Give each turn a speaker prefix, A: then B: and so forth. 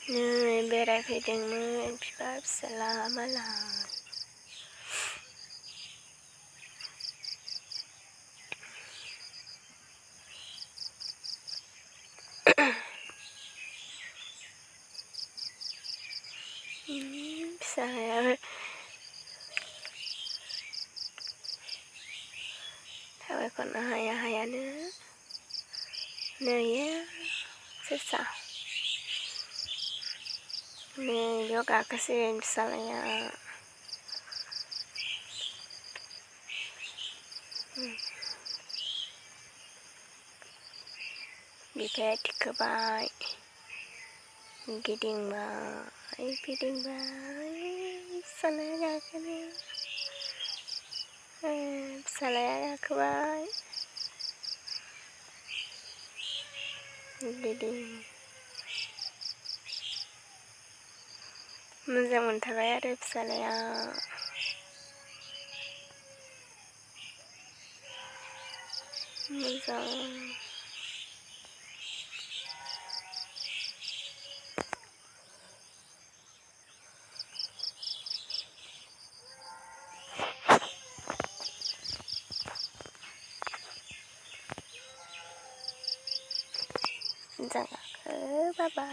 A: नै बेरायफैदोंमोन बिफा फिसाला मालाय। फिसालायाबो थाबायख'नो हाया हायानो नैयो सेसा। नै बेयाव गाखोसिगोन फिसालाया। बिफाया थिखोबाय गिदिंबाय फिदिंबाय फिसालाया गाखोनो। फिसालाया गाखोबाय गिदिं मोजां मोनथारबाय आरो फिसालाया। मोजां मोजां गाखो बाबा।